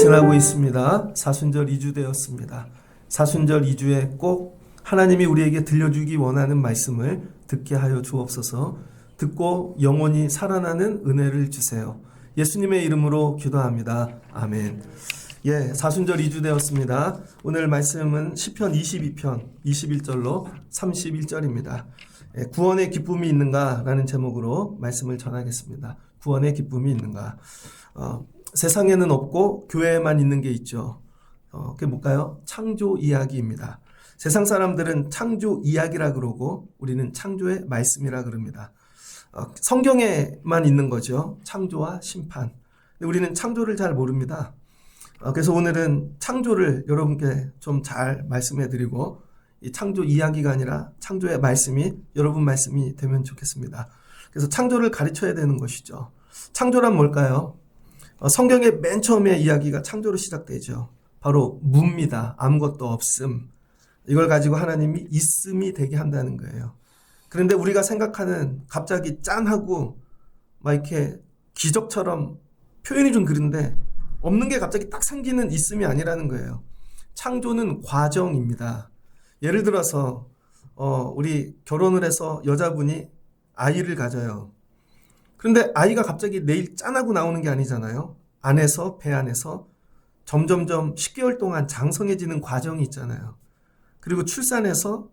지나고 있습니다. 사순절 2주 되었습니다. 사순절 2주에 꼭 하나님이 우리에게 들려주기 원하는 말씀을 듣게 하여 주옵소서. 듣고 영원히 살아나는 은혜를 주세요. 예수님의 이름으로 기도합니다. 아멘. 사순절 2주 되었습니다. 오늘 말씀은 시편 22편 21절로 31절입니다. 구원의 기쁨이 있는가? 라는 제목으로 말씀을 전하겠습니다. 구원의 기쁨이 있는가? 세상에는 없고 교회에만 있는 게 있죠. 그게 뭘까요? 창조 이야기입니다. 세상 사람들은 창조 이야기라 그러고 우리는 창조의 말씀이라 그럽니다. 성경에만 있는 거죠. 창조와 심판. 근데 우리는 창조를 잘 모릅니다. 그래서 오늘은 창조를 여러분께 좀 잘 말씀해 드리고 이 창조 이야기가 아니라 창조의 말씀이 여러분 말씀이 되면 좋겠습니다. 그래서 창조를 가르쳐야 되는 것이죠. 창조란 뭘까요? 성경의 맨 처음에 이야기가 창조로 시작되죠. 바로 무입니다. 아무것도 없음. 이걸 가지고 하나님이 있음이 되게 한다는 거예요. 그런데 우리가 생각하는 갑자기 짠하고 막 이렇게 기적처럼 표현이 좀 그런데 없는 게 갑자기 딱 생기는 있음이 아니라는 거예요. 창조는 과정입니다. 예를 들어서 우리 결혼을 해서 여자분이 아이를 가져요. 그런데 아이가 갑자기 내일 짠하고 나오는 게 아니잖아요. 안에서 배 안에서 점점점 10개월 동안 장성해지는 과정이 있잖아요. 그리고 출산해서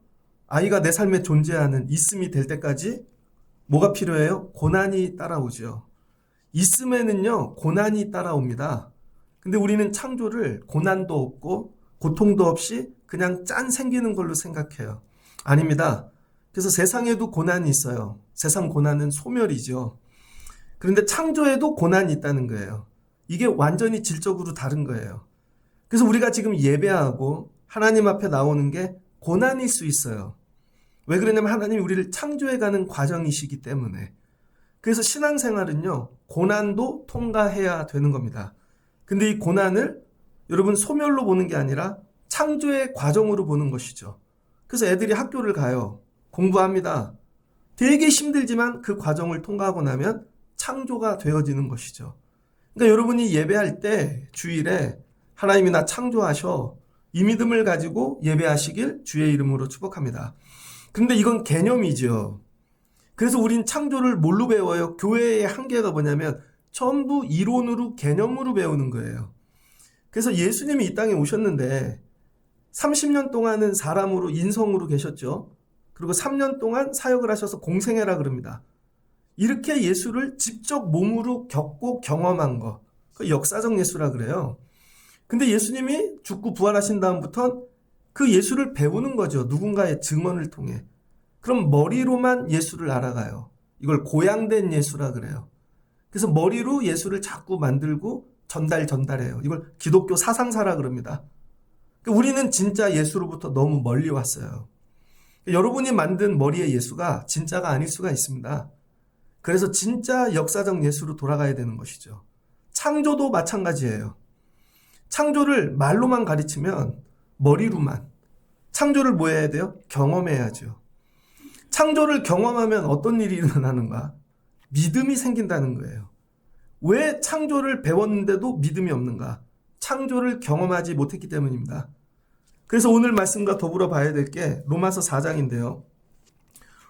아이가 내 삶에 존재하는 있음이 될 때까지 뭐가 필요해요? 고난이 따라오죠. 있음에는요 고난이 따라옵니다. 근데 우리는 창조를 고난도 없고 고통도 없이 그냥 짠 생기는 걸로 생각해요. 아닙니다. 그래서 세상에도 고난이 있어요. 세상 고난은 소멸이죠. 그런데 창조에도 고난이 있다는 거예요. 이게 완전히 질적으로 다른 거예요. 그래서 우리가 지금 예배하고 하나님 앞에 나오는 게 고난일 수 있어요. 왜 그러냐면 하나님이 우리를 창조해가는 과정이시기 때문에. 그래서 신앙생활은요 고난도 통과해야 되는 겁니다. 근데 이 고난을 여러분 소멸로 보는 게 아니라 창조의 과정으로 보는 것이죠. 그래서 애들이 학교를 가요. 공부합니다. 되게 힘들지만 그 과정을 통과하고 나면 창조가 되어지는 것이죠. 그러니까 여러분이 예배할 때 주일에 하나님이 나 창조하셔 이 믿음을 가지고 예배하시길 주의 이름으로 축복합니다. 근데 이건 개념이죠. 그래서 우린 창조를 뭘로 배워요? 교회의 한계가 뭐냐면 전부 이론으로 개념으로 배우는 거예요. 그래서 예수님이 이 땅에 오셨는데 30년 동안은 사람으로 인성으로 계셨죠. 그리고 3년 동안 사역을 하셔서 공생애라 그럽니다. 이렇게 예수를 직접 몸으로 겪고 경험한 거, 그 역사적 예수라 그래요. 근데 예수님이 죽고 부활하신 다음부터 그 예수를 배우는 거죠. 누군가의 증언을 통해. 그럼 머리로만 예수를 알아가요. 이걸 고양된 예수라 그래요. 그래서 머리로 예수를 자꾸 만들고 전달해요. 이걸 기독교 사상사라 그럽니다. 우리는 진짜 예수로부터 너무 멀리 왔어요. 여러분이 만든 머리의 예수가 진짜가 아닐 수가 있습니다. 그래서 진짜 역사적 예수로 돌아가야 되는 것이죠. 창조도 마찬가지예요. 창조를 말로만 가르치면 머리로만. 창조를 뭐 해야 돼요? 경험해야죠. 창조를 경험하면 어떤 일이 일어나는가? 믿음이 생긴다는 거예요. 왜 창조를 배웠는데도 믿음이 없는가? 창조를 경험하지 못했기 때문입니다. 그래서 오늘 말씀과 더불어 봐야 될 게 로마서 4장인데요.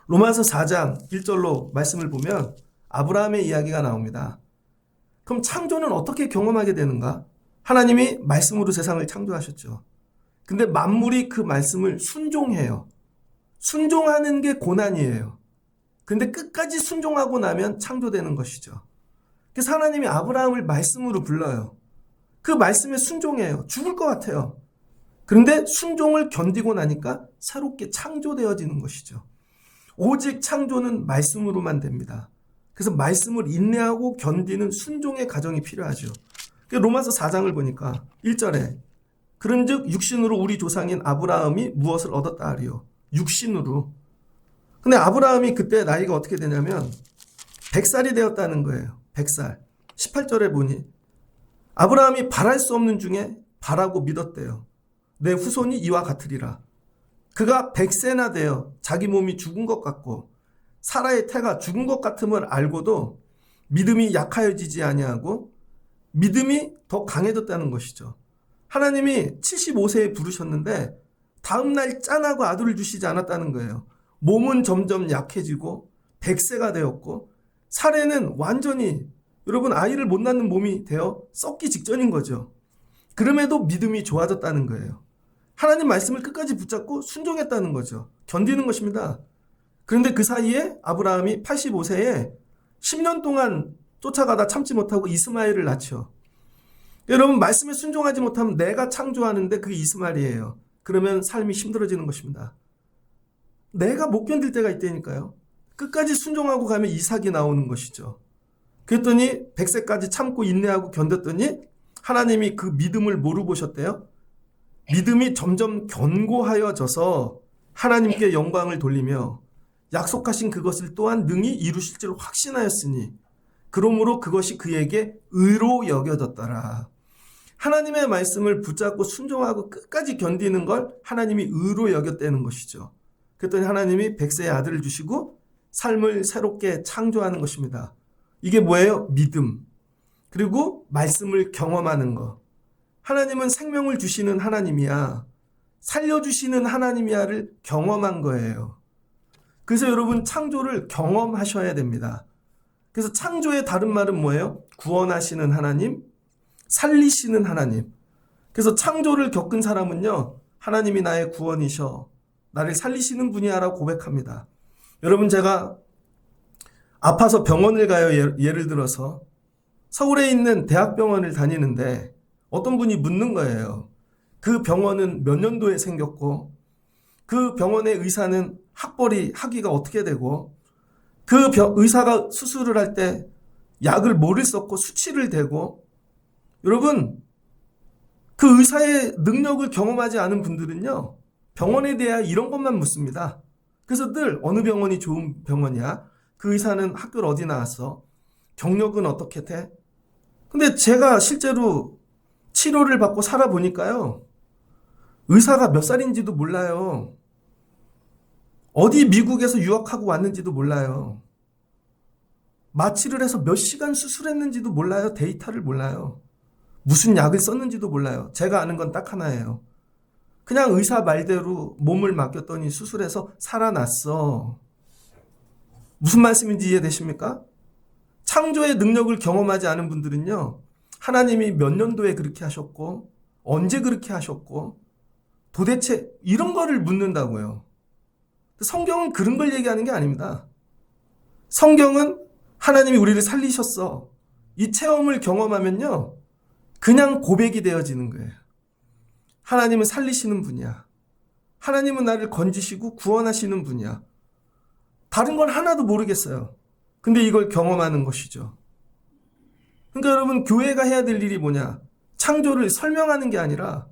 로마서 4장 1절로 말씀을 보면 아브라함의 이야기가 나옵니다. 그럼 창조는 어떻게 경험하게 되는가? 하나님이 말씀으로 세상을 창조하셨죠. 근데 만물이 그 말씀을 순종해요. 순종하는 게 고난이에요. 근데 끝까지 순종하고 나면 창조되는 것이죠. 그래서 하나님이 아브라함을 말씀으로 불러요. 그 말씀에 순종해요. 죽을 것 같아요. 그런데 순종을 견디고 나니까 새롭게 창조되어지는 것이죠. 오직 창조는 말씀으로만 됩니다. 그래서 말씀을 인내하고 견디는 순종의 과정이 필요하죠. 로마서 4장을 보니까 1절에 그런즉 육신으로 우리 조상인 아브라함이 무엇을 얻었다 하리요. 육신으로. 근데 아브라함이 그때 나이가 어떻게 되냐면 100살이 되었다는 거예요. 100살. 18절에 보니 아브라함이 바랄 수 없는 중에 바라고 믿었대요. 내 후손이 이와 같으리라. 그가 100세나 되어 자기 몸이 죽은 것 같고 사라의 태가 죽은 것 같음을 알고도 믿음이 약하여지지 아니하고 믿음이 더 강해졌다는 것이죠. 하나님이 75세에 부르셨는데 다음날 짠하고 아들을 주시지 않았다는 거예요. 몸은 점점 약해지고 100세가 되었고 사례는 완전히 여러분 아이를 못 낳는 몸이 되어 썩기 직전인 거죠. 그럼에도 믿음이 좋아졌다는 거예요. 하나님 말씀을 끝까지 붙잡고 순종했다는 거죠. 견디는 것입니다. 그런데 그 사이에 아브라함이 85세에 10년 동안 쫓아가다 참지 못하고 이스마엘을 낳죠. 여러분 말씀에 순종하지 못하면 내가 창조하는데 그게 이스마엘이에요. 그러면 삶이 힘들어지는 것입니다. 내가 못 견딜 때가 있다니까요. 끝까지 순종하고 가면 이삭이 나오는 것이죠. 그랬더니 100세까지 참고 인내하고 견뎠더니 하나님이 그 믿음을 뭐로 보셨대요? 믿음이 점점 견고하여져서 하나님께 영광을 돌리며 약속하신 그것을 또한 능히 이루실 줄 확신하였으니 그러므로 그것이 그에게 의로 여겨졌더라. 하나님의 말씀을 붙잡고 순종하고 끝까지 견디는 걸 하나님이 의로 여겼다는 것이죠. 그랬더니 하나님이 100세의 아들을 주시고 삶을 새롭게 창조하는 것입니다. 이게 뭐예요? 믿음. 그리고 말씀을 경험하는 것. 하나님은 생명을 주시는 하나님이야. 살려주시는 하나님이야를 경험한 거예요. 그래서 여러분 창조를 경험하셔야 됩니다. 그래서 창조의 다른 말은 뭐예요? 구원하시는 하나님, 살리시는 하나님. 그래서 창조를 겪은 사람은요, 하나님이 나의 구원이셔. 나를 살리시는 분이야라고 고백합니다. 여러분 제가 아파서 병원을 가요. 예를 들어서 서울에 있는 대학병원을 다니는데 어떤 분이 묻는 거예요. 그 병원은 몇 년도에 생겼고 그 병원의 의사는 학위가 어떻게 되고 그 의사가 수술을 할 때 약을 뭐를 썼고 수치를 대고 여러분 그 의사의 능력을 경험하지 않은 분들은요. 병원에 대해 이런 것만 묻습니다. 그래서 늘 어느 병원이 좋은 병원이야? 그 의사는 학교를 어디 나왔어? 경력은 어떻게 돼? 근데 제가 실제로 치료를 받고 살아보니까요. 의사가 몇 살인지도 몰라요. 어디 미국에서 유학하고 왔는지도 몰라요. 마취를 해서 몇 시간 수술했는지도 몰라요. 데이터를 몰라요. 무슨 약을 썼는지도 몰라요. 제가 아는 건 딱 하나예요. 그냥 의사 말대로 몸을 맡겼더니 수술해서 살아났어. 무슨 말씀인지 이해되십니까? 창조의 능력을 경험하지 않은 분들은요. 하나님이 몇 년도에 그렇게 하셨고 언제 그렇게 하셨고 도대체 이런 거를 묻는다고요. 성경은 그런 걸 얘기하는 게 아닙니다. 성경은 하나님이 우리를 살리셨어. 이 체험을 경험하면요. 그냥 고백이 되어지는 거예요. 하나님은 살리시는 분이야. 하나님은 나를 건지시고 구원하시는 분이야. 다른 건 하나도 모르겠어요. 근데 이걸 경험하는 것이죠. 그러니까 여러분 교회가 해야 될 일이 뭐냐? 창조를 설명하는 게 아니라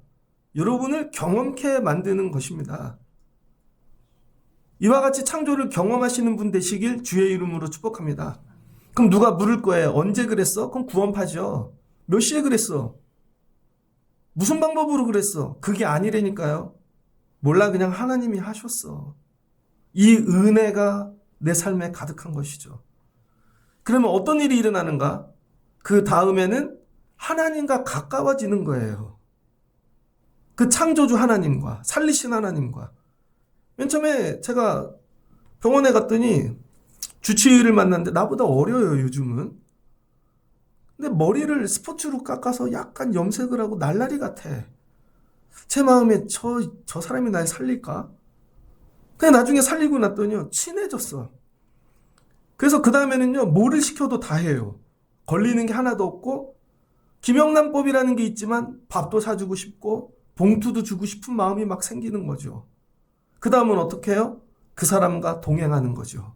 여러분을 경험케 만드는 것입니다. 이와 같이 창조를 경험하시는 분 되시길 주의 이름으로 축복합니다. 그럼 누가 물을 거예요? 언제 그랬어? 그럼 구원파죠. 몇 시에 그랬어? 무슨 방법으로 그랬어? 그게 아니라니까요. 몰라 그냥 하나님이 하셨어. 이 은혜가 내 삶에 가득한 것이죠. 그러면 어떤 일이 일어나는가? 그 다음에는 하나님과 가까워지는 거예요. 그 창조주 하나님과 살리신 하나님과. 맨 처음에 제가 병원에 갔더니 주치의를 만났는데 나보다 어려요 요즘은. 근데 머리를 스포츠로 깎아서 약간 염색을 하고 날라리 같아. 제 마음에 저 사람이 날 살릴까? 근데 나중에 살리고 났더니요 친해졌어. 그래서 그 다음에는요 뭐를 시켜도 다 해요. 걸리는 게 하나도 없고 김영란법이라는 게 있지만 밥도 사주고 싶고 봉투도 주고 싶은 마음이 막 생기는 거죠. 그 다음은 어떻게 해요? 그 사람과 동행하는 거죠.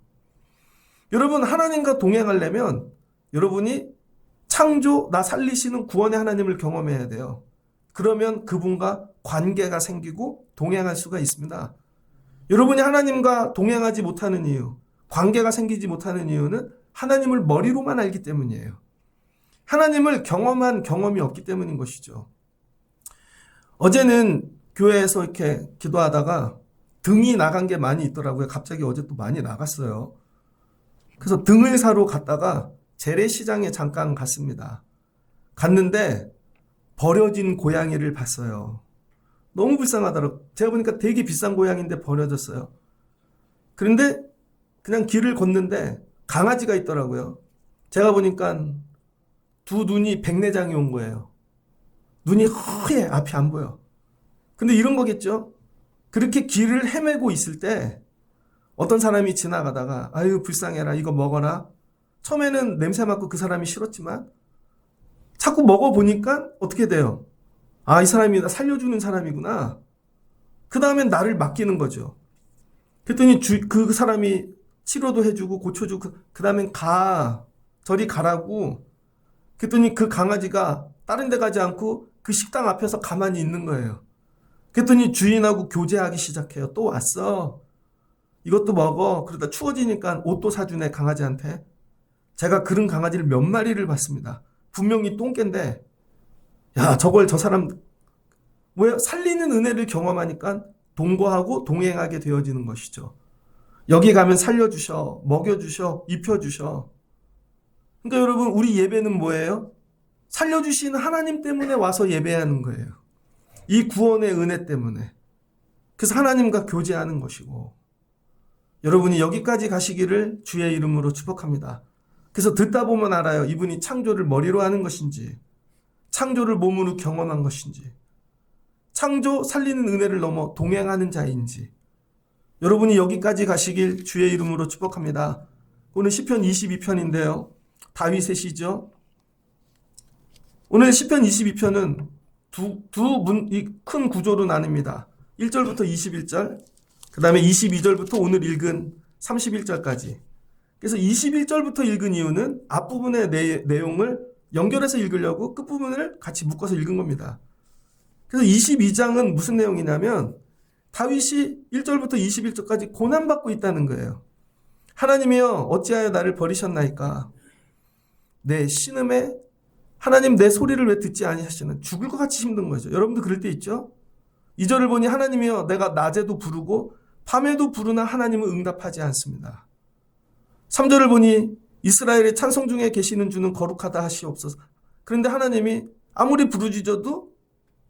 여러분 하나님과 동행하려면 여러분이 창조 나 살리시는 구원의 하나님을 경험해야 돼요. 그러면 그분과 관계가 생기고 동행할 수가 있습니다. 여러분이 하나님과 동행하지 못하는 이유, 관계가 생기지 못하는 이유는 하나님을 머리로만 알기 때문이에요. 하나님을 경험한 경험이 없기 때문인 것이죠. 어제는 교회에서 이렇게 기도하다가 등이 나간 게 많이 있더라고요. 갑자기 어제 또 많이 나갔어요. 그래서 등을 사러 갔다가 재래시장에 잠깐 갔습니다. 갔는데 버려진 고양이를 봤어요. 너무 불쌍하더라고요. 제가 보니까 되게 비싼 고양이인데 버려졌어요. 그런데 그냥 길을 걷는데 강아지가 있더라고요. 제가 보니까 두 눈이 백내장이 온 거예요. 눈이 허해, 앞이 안 보여. 근데 이런 거겠죠? 그렇게 길을 헤매고 있을 때 어떤 사람이 지나가다가 아유 불쌍해라, 이거 먹어라. 처음에는 냄새 맡고 그 사람이 싫었지만 자꾸 먹어보니까 어떻게 돼요? 아, 이 사람이 나 살려주는 사람이구나. 그 다음엔 나를 맡기는 거죠. 그랬더니 그 사람이 치료도 해주고 고쳐주고 그 다음엔 저리 가라고. 그랬더니 그 강아지가 다른 데 가지 않고 그 식당 앞에서 가만히 있는 거예요. 그랬더니 주인하고 교제하기 시작해요. 또 왔어. 이것도 먹어. 그러다 추워지니까 옷도 사주네, 강아지한테. 제가 그런 강아지를 몇 마리를 봤습니다. 분명히 똥개인데, 야, 저걸 저 사람, 왜 살리는 은혜를 경험하니까 동거하고 동행하게 되어지는 것이죠. 여기 가면 살려주셔, 먹여주셔, 입혀주셔. 그러니까 여러분, 우리 예배는 뭐예요? 살려주시는 하나님 때문에 와서 예배하는 거예요. 이 구원의 은혜 때문에. 그래서 하나님과 교제하는 것이고, 여러분이 여기까지 가시기를 주의 이름으로 축복합니다. 그래서 듣다 보면 알아요. 이분이 창조를 머리로 하는 것인지, 창조를 몸으로 경험한 것인지, 창조 살리는 은혜를 넘어 동행하는 자인지. 여러분이 여기까지 가시길 주의 이름으로 축복합니다. 오늘 시편 22편인데요. 다윗의 시죠. 오늘 시편 22편은 이 큰 구조로 나뉩니다. 1절부터 21절, 그 다음에 22절부터 오늘 읽은 31절까지. 그래서 21절부터 읽은 이유는 앞부분의 내용을 연결해서 읽으려고 끝부분을 같이 묶어서 읽은 겁니다. 그래서 22장은 무슨 내용이냐면 다윗이 1절부터 21절까지 고난받고 있다는 거예요. 하나님이여 어찌하여 나를 버리셨나이까. 내 신음에 하나님 내 소리를 왜 듣지 아니하시는, 죽을 것 같이 힘든 거죠. 여러분도 그럴 때 있죠? 2절을 보니 하나님이여 내가 낮에도 부르고 밤에도 부르나 하나님은 응답하지 않습니다. 3절을 보니 이스라엘의 찬송 중에 계시는 주는 거룩하다 하시옵소서. 그런데 하나님이 아무리 부르짖어도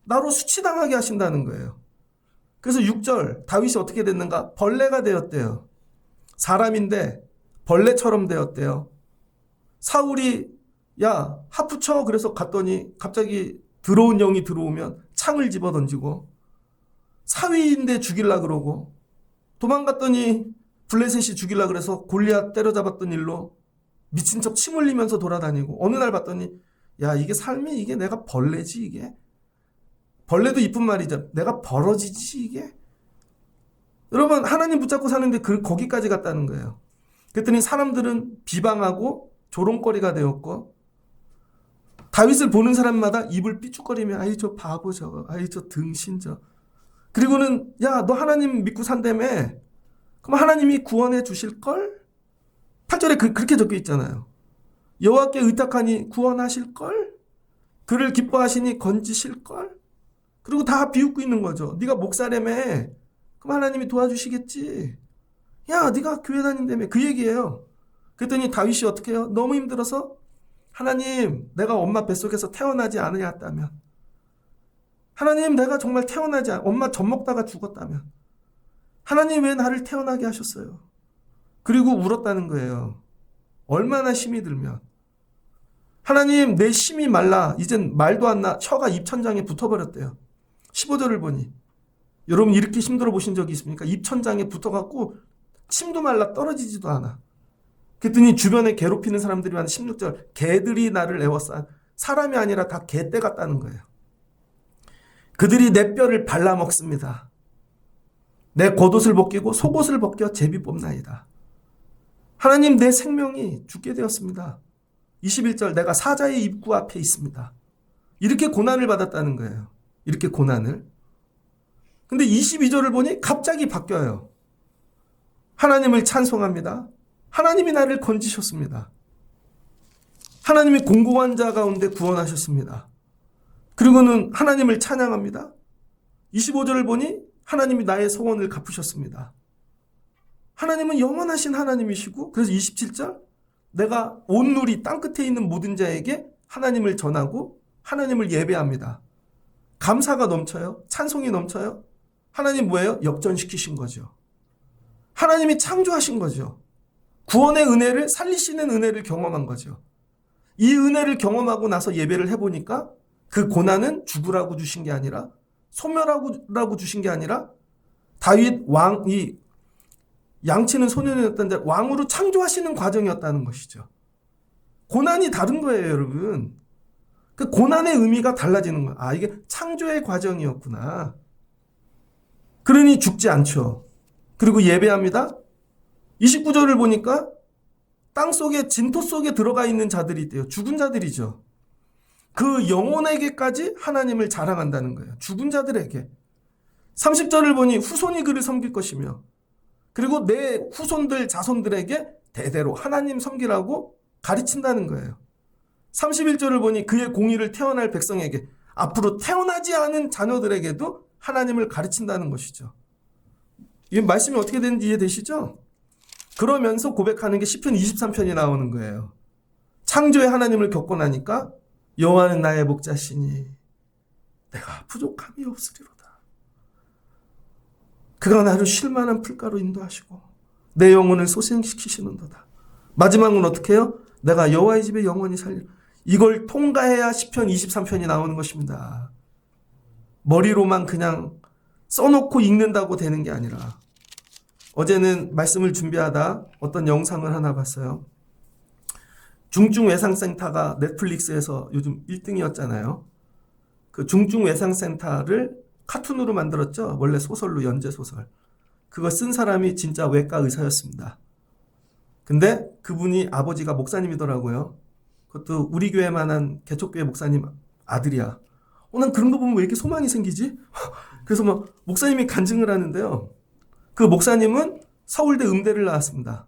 나로 수치당하게 하신다는 거예요. 그래서 6절 다윗이 어떻게 됐는가? 벌레가 되었대요. 사람인데 벌레처럼 되었대요. 사울이 야 하프 쳐 그래서 갔더니 갑자기 더러운 영이 들어오면 창을 집어 던지고, 사위인데 죽일라 그러고, 도망갔더니 블레셋이 죽일라 그래서 골리앗 때려잡았던 일로 미친 척 침 흘리면서 돌아다니고, 어느 날 봤더니 야 이게 삶이, 이게 내가 벌레지, 이게 벌레도 이쁜 말이죠. 내가 벌어지지 이게. 여러분 하나님 붙잡고 사는데 거기까지 갔다는 거예요. 그랬더니 사람들은 비방하고 조롱거리가 되었고, 다윗을 보는 사람마다 입을 삐죽거리며 아이 저 바보 저거, 아이 저 등신 저. 그리고는 야 너 하나님 믿고 산다며, 그럼 하나님이 구원해 주실걸? 8절에 그렇게 적혀 있잖아요. 여호와께 의탁하니 구원하실걸? 그를 기뻐하시니 건지실걸? 그리고 다 비웃고 있는 거죠. 네가 목사라며, 그럼 하나님이 도와주시겠지. 야 네가 교회 다닌다며, 그 얘기예요. 그랬더니 다윗이 어떻게 해요? 너무 힘들어서 하나님 내가 엄마 뱃속에서 태어나지 않으셨다면, 하나님 내가 정말 엄마 젖 먹다가 죽었다면, 하나님 왜 나를 태어나게 하셨어요? 그리고 울었다는 거예요. 얼마나 힘이 들면. 하나님 내 심이 말라 이젠 말도 안 나, 혀가 입천장에 붙어버렸대요. 15절을 보니, 여러분 이렇게 힘들어 보신 적이 있습니까? 입천장에 붙어갖고 침도 말라 떨어지지도 않아. 그랬더니 주변에 괴롭히는 사람들이 한 16절, 개들이 나를 애워싸. 사람이 아니라 다 개떼 같다는 거예요. 그들이 내 뼈를 발라먹습니다. 내 겉옷을 벗기고 속옷을 벗겨 제비 뽑나이다. 하나님 내 생명이 죽게 되었습니다. 21절 내가 사자의 입구 앞에 있습니다. 이렇게 고난을 받았다는 거예요. 이렇게 고난을. 근데 22절을 보니 갑자기 바뀌어요. 하나님을 찬송합니다. 하나님이 나를 건지셨습니다. 하나님이 공고한 자 가운데 구원하셨습니다. 그리고는 하나님을 찬양합니다. 25절을 보니 하나님이 나의 소원을 갚으셨습니다. 하나님은 영원하신 하나님이시고, 그래서 27절 내가 온 누리 땅끝에 있는 모든 자에게 하나님을 전하고 하나님을 예배합니다. 감사가 넘쳐요. 찬송이 넘쳐요. 하나님 뭐예요? 역전시키신 거죠. 하나님이 창조하신 거죠. 구원의 은혜를 살리시는 은혜를 경험한 거죠. 이 은혜를 경험하고 나서 예배를 해보니까 그 고난은 죽으라고 주신 게 아니라 소멸하라고 주신 게 아니라 다윗 왕이 양치는 소년이었던 왕으로 창조하시는 과정이었다는 것이죠. 고난이 다른 거예요, 여러분. 그 고난의 의미가 달라지는 거예요. 아, 이게 창조의 과정이었구나. 그러니 죽지 않죠. 그리고 예배합니다. 29절을 보니까 땅 속에 진토 속에 들어가 있는 자들이 있대요. 죽은 자들이죠. 그 영혼에게까지 하나님을 자랑한다는 거예요. 죽은 자들에게. 30절을 보니 후손이 그를 섬길 것이며 그리고 내 후손들 자손들에게 대대로 하나님 섬기라고 가르친다는 거예요. 31절을 보니 그의 공의를 태어날 백성에게 앞으로 태어나지 않은 자녀들에게도 하나님을 가르친다는 것이죠. 이 말씀이 어떻게 되는지 이해되시죠? 그러면서 고백하는 게 시편 23편이 나오는 거예요. 창조의 하나님을 겪고 나니까 여호와는 나의 목자시니 내가 부족함이 없으리로다. 그가 나를 쉴만한 풀가로 인도하시고 내 영혼을 소생시키시는도다. 마지막은 어떻게 해요? 내가 여호와의 집에 영원히 살리라. 이걸 통과해야 시편 23편이 나오는 것입니다. 머리로만 그냥 써놓고 읽는다고 되는 게 아니라 어제는 말씀을 준비하다 어떤 영상을 하나 봤어요. 중증외상센터가 넷플릭스에서 요즘 1등이었잖아요. 그 중증외상센터를 카툰으로 만들었죠. 원래 소설로 연재소설. 그거 쓴 사람이 진짜 외과 의사였습니다. 근데 그분이 아버지가 목사님이더라고요. 그것도 우리 교회만한 개척교회 목사님 아들이야. 난 그런 거 보면 왜 이렇게 소망이 생기지? 그래서 막 목사님이 간증을 하는데요. 그 목사님은 서울대 음대를 나왔습니다.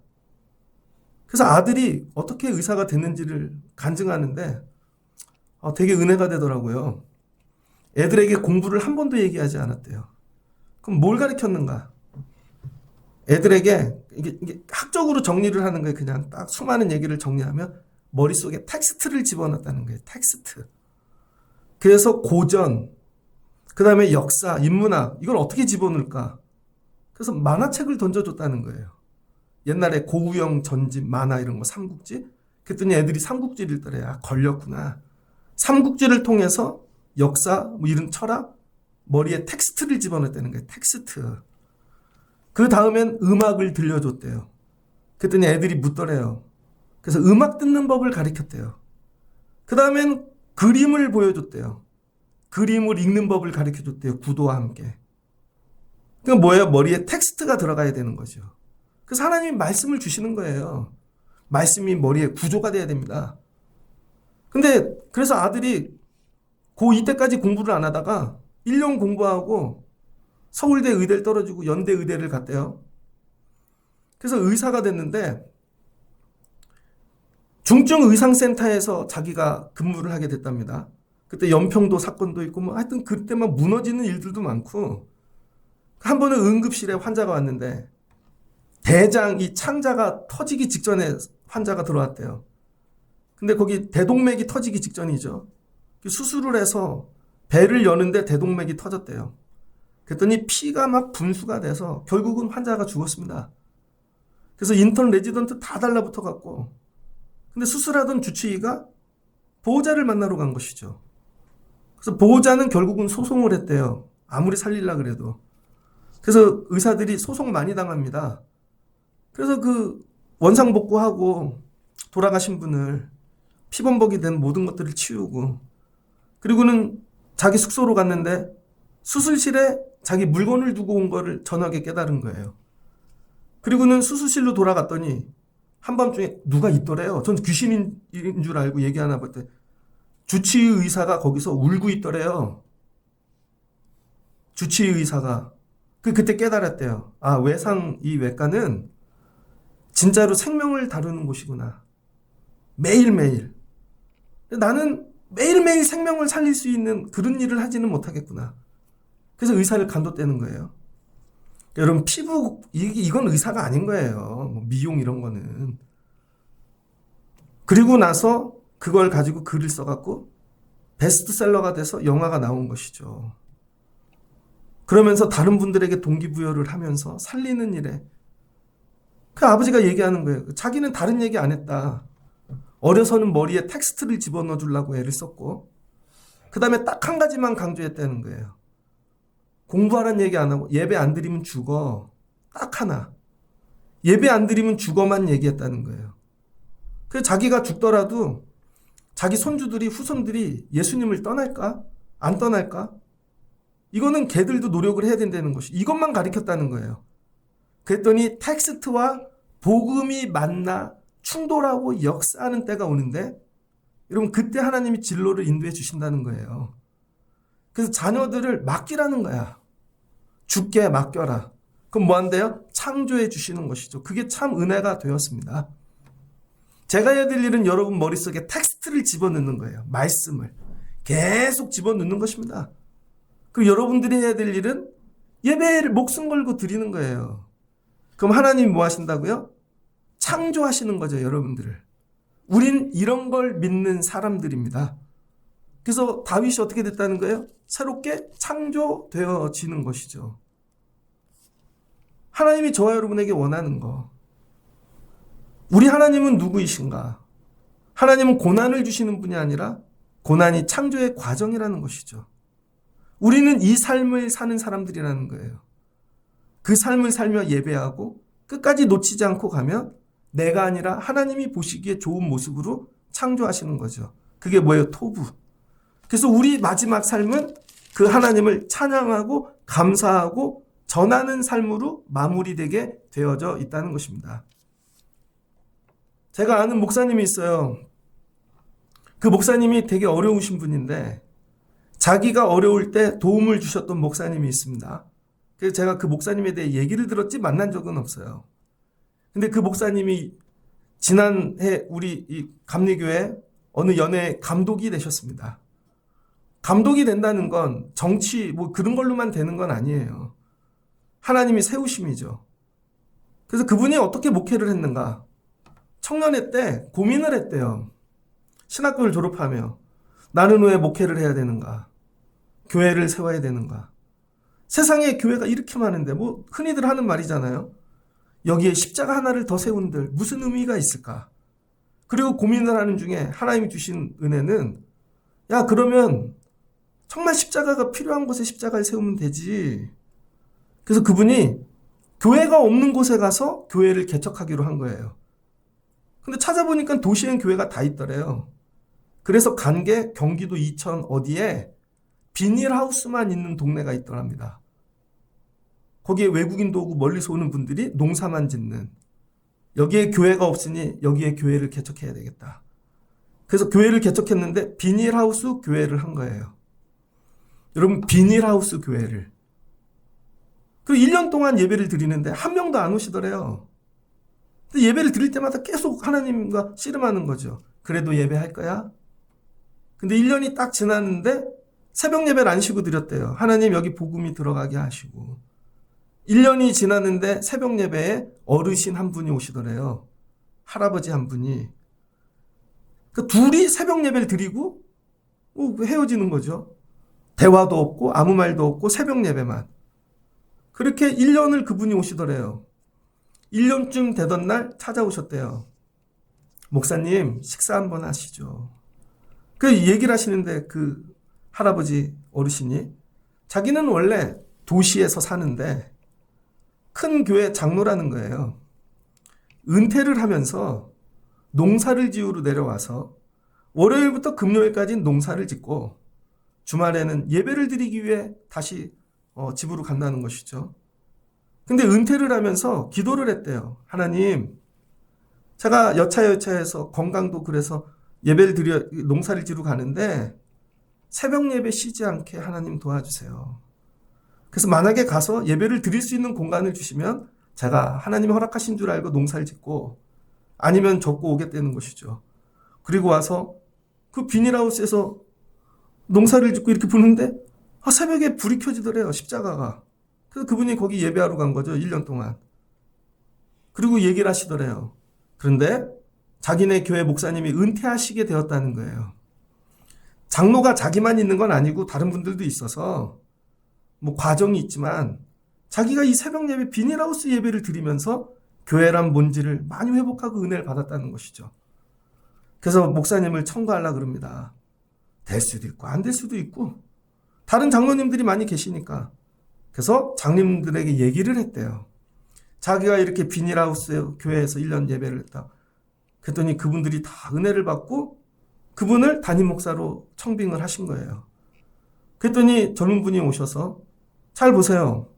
그래서 아들이 어떻게 의사가 됐는지를 간증하는데 되게 은혜가 되더라고요. 애들에게 공부를 한 번도 얘기하지 않았대요. 그럼 뭘 가르쳤는가? 애들에게 이게 학적으로 정리를 하는 거예요. 그냥 딱 수많은 얘기를 정리하면 머릿속에 텍스트를 집어넣었다는 거예요. 텍스트. 그래서 고전, 그 다음에 역사, 인문학 이걸 어떻게 집어넣을까? 그래서 만화책을 던져줬다는 거예요. 옛날에 고우영 전집 만화 이런 거 삼국지. 그랬더니 애들이 삼국지를 읽더래. 아, 걸렸구나. 삼국지를 통해서 역사, 뭐 이런 철학, 머리에 텍스트를 집어넣었다는 거예요. 텍스트. 그 다음엔 음악을 들려줬대요. 그랬더니 애들이 묻더래요. 그래서 음악 듣는 법을 가르쳤대요. 그 다음엔 그림을 보여줬대요. 그림을 읽는 법을 가르쳐줬대요. 구도와 함께. 그건 뭐예요? 머리에 텍스트가 들어가야 되는 거죠. 그래서 하나님이 말씀을 주시는 거예요. 말씀이 머리에 구조가 돼야 됩니다. 근데 그래서 아들이 고2 때까지 공부를 안 하다가 1년 공부하고 서울대 의대를 떨어지고 연대 의대를 갔대요. 그래서 의사가 됐는데 중증의상센터에서 자기가 근무를 하게 됐답니다. 그때 연평도 사건도 있고 뭐 하여튼 그때 막 무너지는 일들도 많고 한 번은 응급실에 환자가 왔는데 대장 이 창자가 터지기 직전에 환자가 들어왔대요. 근데 거기 대동맥이 터지기 직전이죠. 수술을 해서 배를 여는데 대동맥이 터졌대요. 그랬더니 피가 막 분수가 돼서 결국은 환자가 죽었습니다. 그래서 인턴 레지던트 다 달라붙어 갖고 근데 수술하던 주치의가 보호자를 만나러 간 것이죠. 그래서 보호자는 결국은 소송을 했대요. 아무리 살리려고 그래도. 그래서 의사들이 소송 많이 당합니다. 그래서 그 원상복구하고 돌아가신 분을 피범벅이 된 모든 것들을 치우고 그리고는 자기 숙소로 갔는데 수술실에 자기 물건을 두고 온 거를 저녁에 깨달은 거예요. 그리고는 수술실로 돌아갔더니 한밤중에 누가 있더래요. 전 귀신인 줄 알고 얘기 하나 봤더니 주치의 의사가 거기서 울고 있더래요. 주치의 의사가. 그때 깨달았대요. 아, 이 외과는 진짜로 생명을 다루는 곳이구나. 매일매일. 나는 매일매일 생명을 살릴 수 있는 그런 일을 하지는 못하겠구나. 그래서 의사를 간뒀다는 거예요. 여러분, 피부, 이건 의사가 아닌 거예요. 뭐 미용 이런 거는. 그리고 나서 그걸 가지고 글을 써갖고 베스트셀러가 돼서 영화가 나온 것이죠. 그러면서 다른 분들에게 동기부여를 하면서 살리는 일에 그 아버지가 얘기하는 거예요. 자기는 다른 얘기 안 했다. 어려서는 머리에 텍스트를 집어넣어 주려고 애를 썼고 그 다음에 딱 한 가지만 강조했다는 거예요. 공부하라는 얘기 안 하고 예배 안 드리면 죽어. 딱 하나. 예배 안 드리면 죽어만 얘기했다는 거예요. 그래서 자기가 죽더라도 자기 손주들이 후손들이 예수님을 떠날까? 안 떠날까? 이거는 걔들도 노력을 해야 된다는 것이 이것만 가르쳤다는 거예요. 그랬더니 텍스트와 복음이 만나 충돌하고 역사하는 때가 오는데 여러분 그때 하나님이 진로를 인도해 주신다는 거예요. 그래서 자녀들을 맡기라는 거야. 죽게 맡겨라. 그럼 뭐 한대요? 창조해 주시는 것이죠. 그게 참 은혜가 되었습니다. 제가 해야 될 일은 여러분 머릿속에 텍스트를 집어넣는 거예요. 말씀을. 계속 집어넣는 것입니다. 그리고 여러분들이 해야 될 일은 예배를 목숨 걸고 드리는 거예요. 그럼 하나님이 뭐 하신다고요? 창조하시는 거죠, 여러분들을. 우린 이런 걸 믿는 사람들입니다. 그래서 다윗이 어떻게 됐다는 거예요? 새롭게 창조되어지는 것이죠. 하나님이 저와 여러분에게 원하는 거. 우리 하나님은 누구이신가? 하나님은 고난을 주시는 분이 아니라 고난이 창조의 과정이라는 것이죠. 우리는 이 삶을 사는 사람들이라는 거예요. 그 삶을 살며 예배하고 끝까지 놓치지 않고 가면 내가 아니라 하나님이 보시기에 좋은 모습으로 창조하시는 거죠. 그게 뭐예요? 토부. 그래서 우리 마지막 삶은 그 하나님을 찬양하고 감사하고 전하는 삶으로 마무리되게 되어져 있다는 것입니다. 제가 아는 목사님이 있어요. 그 목사님이 되게 어려우신 분인데 자기가 어려울 때 도움을 주셨던 목사님이 있습니다. 그래서 제가 그 목사님에 대해 얘기를 들었지 만난 적은 없어요. 근데 그 목사님이 지난해 우리 이 감리교회 어느 연회 감독이 되셨습니다. 감독이 된다는 건 정치 뭐 그런 걸로만 되는 건 아니에요. 하나님이 세우심이죠. 그래서 그분이 어떻게 목회를 했는가? 청년회 때 고민을 했대요. 신학교를 졸업하며 나는 왜 목회를 해야 되는가? 교회를 세워야 되는가? 세상에 교회가 이렇게 많은데 뭐 흔히들 하는 말이잖아요. 여기에 십자가 하나를 더 세운들 무슨 의미가 있을까? 그리고 고민을 하는 중에 하나님이 주신 은혜는 야 그러면 정말 십자가가 필요한 곳에 십자가를 세우면 되지. 그래서 그분이 교회가 없는 곳에 가서 교회를 개척하기로 한 거예요. 근데 찾아보니까 도시엔 교회가 다 있더래요. 그래서 간 게 경기도 이천 어디에 비닐하우스만 있는 동네가 있더랍니다. 거기에 외국인도 오고 멀리서 오는 분들이 농사만 짓는. 여기에 교회가 없으니 여기에 교회를 개척해야 되겠다. 그래서 교회를 개척했는데 비닐하우스 교회를 한 거예요. 여러분 비닐하우스 교회를. 그리고 1년 동안 예배를 드리는데 한 명도 안 오시더래요. 근데 예배를 드릴 때마다 계속 하나님과 씨름하는 거죠. 그래도 예배할 거야? 근데 1년이 딱 지났는데 새벽 예배를 안 쉬고 드렸대요. 하나님 여기 복음이 들어가게 하시고. 1년이 지났는데 새벽 예배에 어르신 한 분이 오시더래요. 할아버지 한 분이. 그 둘이 새벽 예배를 드리고 헤어지는 거죠. 대화도 없고 아무 말도 없고 새벽 예배만. 그렇게 1년을 그분이 오시더래요. 1년쯤 되던 날 찾아오셨대요. 목사님 식사 한번 하시죠. 그 얘기를 하시는데 그 할아버지 어르신이 자기는 원래 도시에서 사는데 큰 교회 장로라는 거예요. 은퇴를 하면서 농사를 지으러 내려와서 월요일부터 금요일까지 농사를 짓고 주말에는 예배를 드리기 위해 다시 집으로 간다는 것이죠. 근데 은퇴를 하면서 기도를 했대요. 하나님, 제가 여차여차해서 건강도 그래서 예배를 드려 농사를 지러 가는데 새벽 예배 쉬지 않게 하나님 도와주세요. 그래서 만약에 가서 예배를 드릴 수 있는 공간을 주시면 제가 하나님이 허락하신 줄 알고 농사를 짓고 아니면 접고 오겠다는 것이죠. 그리고 와서 그 비닐하우스에서 농사를 짓고 이렇게 보는데 새벽에 불이 켜지더래요. 십자가가. 그래서 그분이 거기 예배하러 간 거죠. 1년 동안. 그리고 얘기를 하시더래요. 그런데 자기네 교회 목사님이 은퇴하시게 되었다는 거예요. 장로가 자기만 있는 건 아니고 다른 분들도 있어서 뭐 과정이 있지만 자기가 이 새벽 예배, 비닐하우스 예배를 드리면서 교회란 뭔지를 많이 회복하고 은혜를 받았다는 것이죠. 그래서 목사님을 청구하려고 그럽니다. 될 수도 있고 안 될 수도 있고 다른 장로님들이 많이 계시니까. 그래서 장로님들에게 얘기를 했대요. 자기가 이렇게 비닐하우스 교회에서 1년 예배를 했다. 그랬더니 그분들이 다 은혜를 받고 그분을 담임 목사로 청빙을 하신 거예요. 그랬더니 젊은 분이 오셔서 잘 보세요.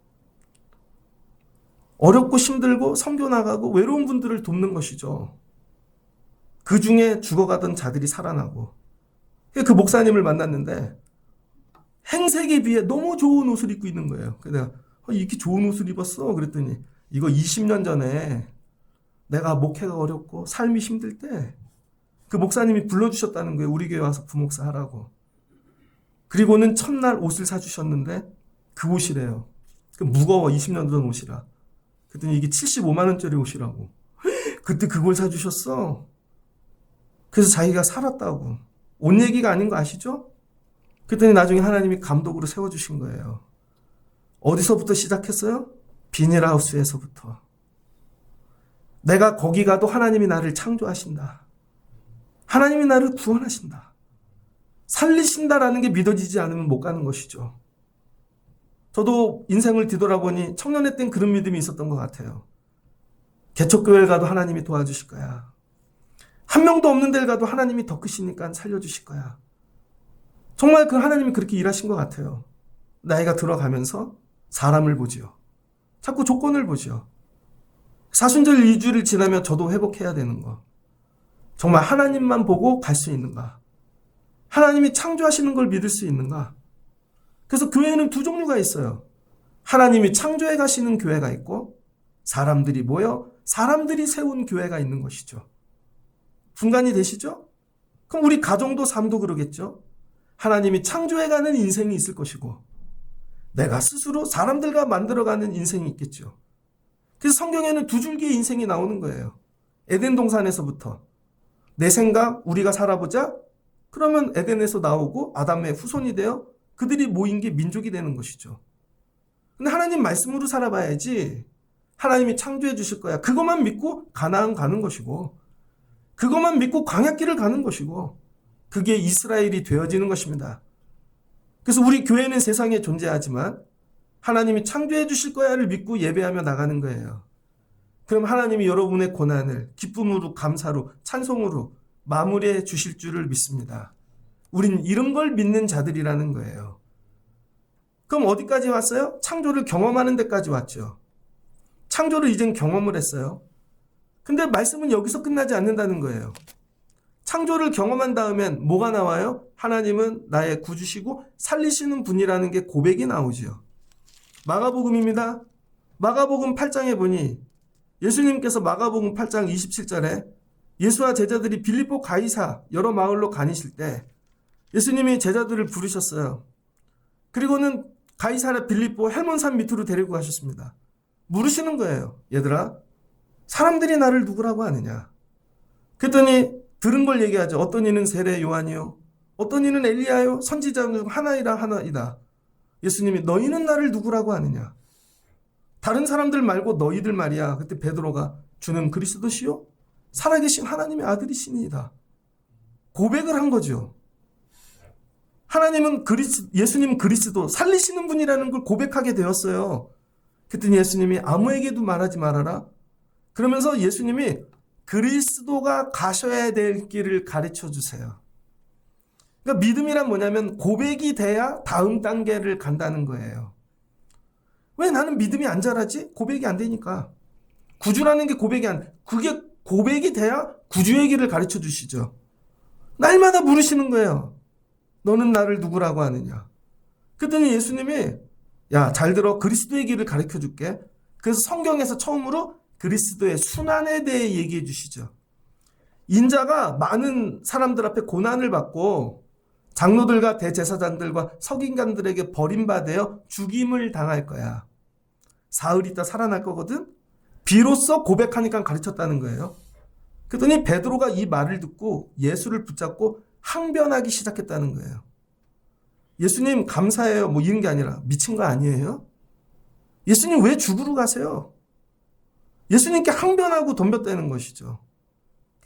어렵고 힘들고 선교 나가고 외로운 분들을 돕는 것이죠. 그 중에 죽어가던 자들이 살아나고. 그 목사님을 만났는데 행색에 비해 너무 좋은 옷을 입고 있는 거예요. 그래서 내가 이렇게 좋은 옷을 입었어? 그랬더니 이거 20년 전에 내가 목회가 어렵고 삶이 힘들 때 그 목사님이 불러주셨다는 거예요. 우리 교회 와서 부목사 하라고. 그리고는 첫날 옷을 사주셨는데 그 옷이래요. 무거워. 20년 전 옷이라. 그랬더니 이게 75만 원짜리 옷이라고. 그때 그걸 사주셨어. 그래서 자기가 살았다고. 옷 얘기가 아닌 거 아시죠? 그랬더니 나중에 하나님이 감독으로 세워주신 거예요. 어디서부터 시작했어요? 비닐하우스에서부터. 내가 거기 가도 하나님이 나를 창조하신다. 하나님이 나를 구원하신다. 살리신다라는 게 믿어지지 않으면 못 가는 것이죠. 저도 인생을 뒤돌아보니 청년회 땐 그런 믿음이 있었던 것 같아요. 개척교회를 가도 하나님이 도와주실 거야. 한 명도 없는 데를 가도 하나님이 더 크시니까 살려주실 거야. 정말 그 하나님이 그렇게 일하신 것 같아요. 나이가 들어가면서 사람을 보지요. 자꾸 조건을 보지요. 사순절 2주를 지나면 저도 회복해야 되는 거. 정말 하나님만 보고 갈 수 있는가? 하나님이 창조하시는 걸 믿을 수 있는가? 그래서 교회는 두 종류가 있어요. 하나님이 창조해 가시는 교회가 있고 사람들이 모여 사람들이 세운 교회가 있는 것이죠. 분간이 되시죠? 그럼 우리 가정도 삶도 그러겠죠? 하나님이 창조해가는 인생이 있을 것이고 내가 스스로 사람들과 만들어가는 인생이 있겠죠. 그래서 성경에는 두 줄기의 인생이 나오는 거예요. 에덴 동산에서부터 내 생각 우리가 살아보자. 그러면 에덴에서 나오고 아담의 후손이 되어 그들이 모인 게 민족이 되는 것이죠. 근데 하나님 말씀으로 살아봐야지. 하나님이 창조해 주실 거야. 그것만 믿고 가나안 가는 것이고 그것만 믿고 광야길을 가는 것이고 그게 이스라엘이 되어지는 것입니다. 그래서 우리 교회는 세상에 존재하지만 하나님이 창조해 주실 거야를 믿고 예배하며 나가는 거예요. 그럼 하나님이 여러분의 고난을 기쁨으로 감사로 찬송으로 마무리해 주실 줄을 믿습니다. 우린 이런 걸 믿는 자들이라는 거예요. 그럼 어디까지 왔어요? 창조를 경험하는 데까지 왔죠. 창조를 이젠 경험을 했어요. 근데 말씀은 여기서 끝나지 않는다는 거예요. 창조를 경험한 다음엔 뭐가 나와요? 하나님은 나의 구주시고 살리시는 분이라는 게 고백이 나오죠. 마가복음입니다. 마가복음 8장에 보니 예수님께서 마가복음 8장 27절에 예수와 제자들이 빌립보 가이사 여러 마을로 다니실 때 예수님이 제자들을 부르셨어요. 그리고는 가이사라 빌립보 헬몬산 밑으로 데리고 가셨습니다. 물으시는 거예요. 얘들아, 사람들이 나를 누구라고 하느냐? 그랬더니 들은 걸 얘기하죠. 어떤 이는 세례 요한이요. 어떤 이는 엘리야요. 선지자 중 하나이다. 예수님이 너희는 나를 누구라고 하느냐? 다른 사람들 말고 너희들 말이야. 그때 베드로가 주는 그리스도시요? 살아계신 하나님의 아들이시니이다. 고백을 한 거죠. 하나님은 예수님 그리스도 살리시는 분이라는 걸 고백하게 되었어요. 그랬더니 예수님이 아무에게도 말하지 말아라. 그러면서 예수님이 그리스도가 가셔야 될 길을 가르쳐 주세요. 그러니까 믿음이란 뭐냐면 고백이 돼야 다음 단계를 간다는 거예요. 왜 나는 믿음이 안 자라지? 고백이 안 되니까. 구주라는 게 그게 고백이 돼야 구주의 길을 가르쳐 주시죠. 날마다 물으시는 거예요. 너는 나를 누구라고 하느냐? 그랬더니 예수님이 야, 잘 들어. 그리스도의 길을 가르쳐 줄게. 그래서 성경에서 처음으로 그리스도의 순환에 대해 얘기해 주시죠. 인자가 많은 사람들 앞에 고난을 받고 장로들과 대제사장들과 서기관들에게 버림받아 죽임을 당할 거야. 사흘 있다 살아날 거거든. 비로소 고백하니까 가르쳤다는 거예요. 그랬더니 베드로가 이 말을 듣고 예수를 붙잡고 항변하기 시작했다는 거예요. 예수님 감사해요. 뭐 이런 게 아니라 미친 거 아니에요? 예수님 왜 죽으러 가세요? 예수님께 항변하고 덤볐다는 것이죠.